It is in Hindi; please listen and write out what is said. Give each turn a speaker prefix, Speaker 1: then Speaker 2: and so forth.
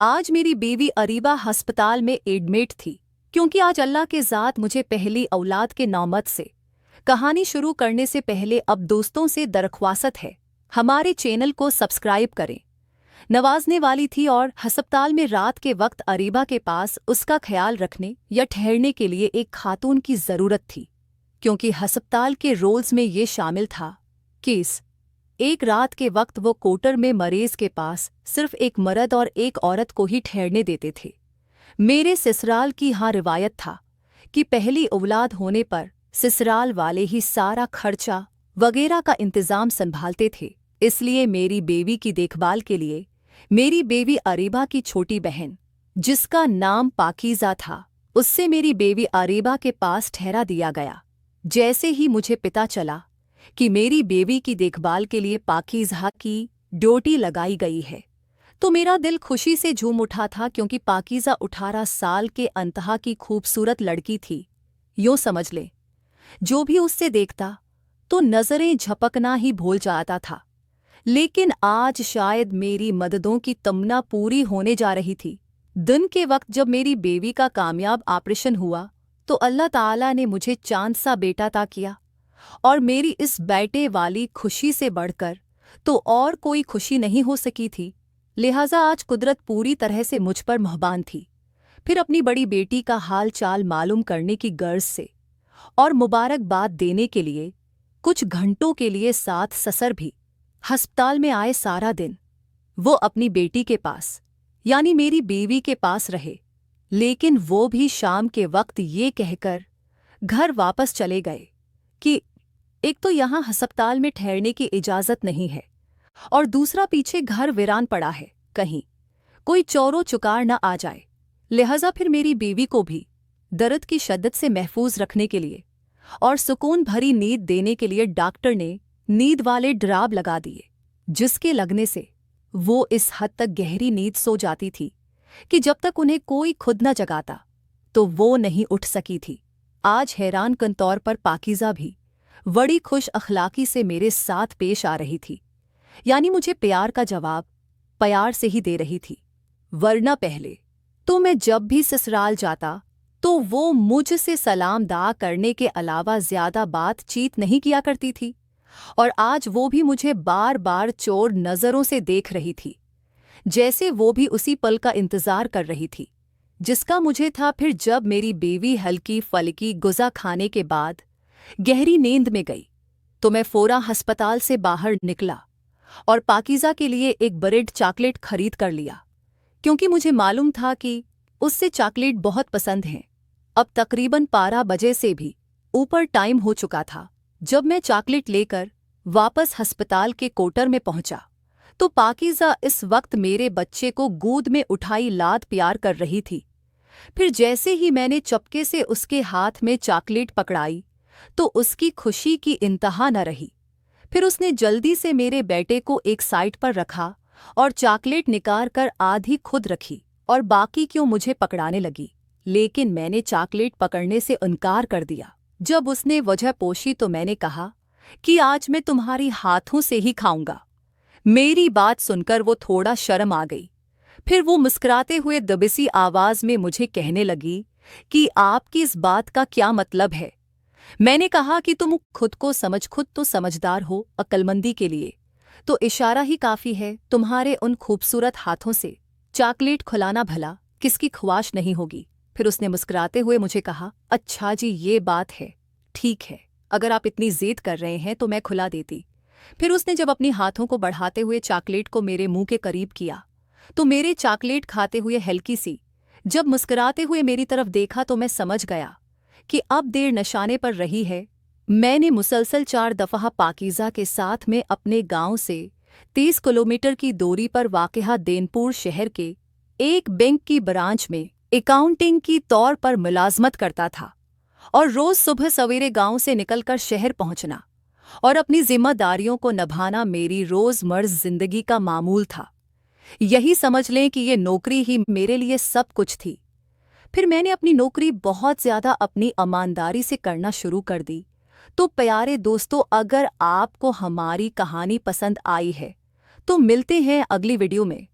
Speaker 1: आज मेरी बीवी अरीबा अस्पताल में एडमिट थी, क्योंकि आज अल्लाह के ज़ात मुझे पहली औलाद के नौमत से कहानी शुरू करने से पहले अब दोस्तों से दरख्वास्त है, हमारे चैनल को सब्सक्राइब करें। नवाजने वाली थी और अस्पताल में रात के वक्त अरीबा के पास उसका ख्याल रखने या ठहरने के लिए एक खातून की ज़रूरत थी, क्योंकि अस्पताल के रोल्स में ये शामिल था कि एक रात के वक्त वो कोटर में मरीज के पास सिर्फ एक मर्द और एक औरत को ही ठहरने देते थे। मेरे ससुराल की रिवायत था कि पहली औलाद होने पर ससुराल वाले ही सारा खर्चा वगैरह का इंतज़ाम संभालते थे। इसलिए मेरी बेबी की देखभाल के लिए मेरी बेबी अरीबा की छोटी बहन, जिसका नाम पाकीज़ा था, उससे मेरी बेबी अरीबा के पास ठहरा दिया गया। जैसे ही मुझे पता चला कि मेरी बेबी की देखभाल के लिए पाकीज़ा की ड्यूटी लगाई गई है, तो मेरा दिल खुशी से झूम उठा था, क्योंकि पाकीज़ा 18 साल के अंतहा की खूबसूरत लड़की थी। यूँ समझ ले, जो भी उससे देखता तो नज़रें झपकना ही भूल जाता था। लेकिन आज शायद मेरी मददों की तमन्ना पूरी होने जा रही थी। दिन के वक्त जब मेरी बेबी का कामयाब ऑपरेशन हुआ तो अल्लाह ताला ने मुझे चांद सा बेटा अता किया, और मेरी इस बेटे वाली खुशी से बढ़कर तो और कोई खुशी नहीं हो सकी थी। लिहाजा आज कुदरत पूरी तरह से मुझ पर मेहरबान थी। फिर अपनी बड़ी बेटी का हाल चाल मालूम करने की गर्ज से और मुबारकबाद देने के लिए कुछ घंटों के लिए साथ ससुर भी अस्पताल में आए। सारा दिन वो अपनी बेटी के पास यानी मेरी बीवी के पास रहे, लेकिन वो भी शाम के वक्त ये कहकर घर वापस चले गए कि एक तो यहाँ अस्पताल में ठहरने की इजाज़त नहीं है, और दूसरा पीछे घर वीरान पड़ा है, कहीं कोई चोरो चुकार न आ जाए। लिहाजा फिर मेरी बीवी को भी दर्द की शद्दत से महफूज रखने के लिए और सुकून भरी नींद देने के लिए डॉक्टर ने नींद वाले ड्राब लगा दिए, जिसके लगने से वो इस हद तक गहरी नींद सो जाती थी कि जब तक उन्हें कोई खुद न जगाता तो वो नहीं उठ सकी थी। आज हैरान कन तौर पर पाकीज़ा भी बड़ी खुश अखलाकी से मेरे साथ पेश आ रही थी, यानी मुझे प्यार का जवाब प्यार से ही दे रही थी। वरना पहले तो मैं जब भी ससुराल जाता तो वो मुझसे सलाम दा करने के अलावा ज़्यादा बातचीत नहीं किया करती थी, और आज वो भी मुझे बार बार चोर नज़रों से देख रही थी, जैसे वो भी उसी पल का इंतज़ार कर रही थी जिसका मुझे था। फिर जब मेरी बेबी हल्की फलकी गुज़ा खाने के बाद गहरी नींद में गई तो मैं फ़ौरन अस्पताल से बाहर निकला और पाकीज़ा के लिए एक ब्रेड चॉकलेट खरीद कर लिया, क्योंकि मुझे मालूम था कि उससे चॉकलेट बहुत पसंद है। अब तकरीबन 12 बजे से भी ऊपर टाइम हो चुका था। जब मैं चॉकलेट लेकर वापस अस्पताल के कोटर में पहुंचा तो पाकीज़ा इस वक्त मेरे बच्चे को गोद में उठाई लाद प्यार कर रही थी। फिर जैसे ही मैंने चपके से उसके हाथ में चॉकलेट पकड़ाई तो उसकी खुशी की इंतहा न रही। फिर उसने जल्दी से मेरे बेटे को एक साइड पर रखा और चॉकलेट निकाल कर आधी खुद रखी और बाकी क्यों मुझे पकड़ाने लगी, लेकिन मैंने चॉकलेट पकड़ने से इनकार कर दिया। जब उसने वजह पोशी तो मैंने कहा कि आज मैं तुम्हारी हाथों से ही खाऊंगा। मेरी बात सुनकर वो थोड़ा शर्म आ गई। फिर वो मुस्कुराते हुए दबिसी आवाज़ में मुझे कहने लगी कि आपकी इस बात का क्या मतलब है। मैंने कहा कि तुम खुद को खुद तो समझदार हो, अक्लमंदी के लिए तो इशारा ही काफ़ी है। तुम्हारे उन खूबसूरत हाथों से चॉकलेट खुलाना भला किसकी ख्वाहिश नहीं होगी। फिर उसने मुस्कुराते हुए मुझे कहा, अच्छा जी ये बात है, ठीक है, अगर आप इतनी ज़िद कर रहे हैं तो मैं खुला देती। फिर उसने जब अपनी हाथों को बढ़ाते हुए चॉकलेट को मेरे मुंह के करीब किया तो मेरे चॉकलेट खाते हुए हल्की सी जब मुस्कुराते हुए मेरी तरफ देखा तो मैं समझ गया कि अब देर निशाने पर रही है। मैंने मुसलसल 4 दफ़ा पाकीज़ा के साथ में अपने गांव से 30 किलोमीटर की दूरी पर वाक़या देनपुर शहर के एक बैंक की ब्रांच में अकाउंटिंग की तौर पर मुलाजमत करता था, और रोज़ सुबह सवेरे गांव से निकलकर शहर पहुंचना और अपनी जिम्मेदारियों को निभाना मेरी रोज़मर्रा ज़िंदगी का मामूल था। यही समझ लें कि ये नौकरी ही मेरे लिए सब कुछ थी। फिर मैंने अपनी नौकरी बहुत ज़्यादा अपनी ईमानदारी से करना शुरू कर दी। तो प्यारे दोस्तों, अगर आपको हमारी कहानी पसंद आई है तो मिलते हैं अगली वीडियो में।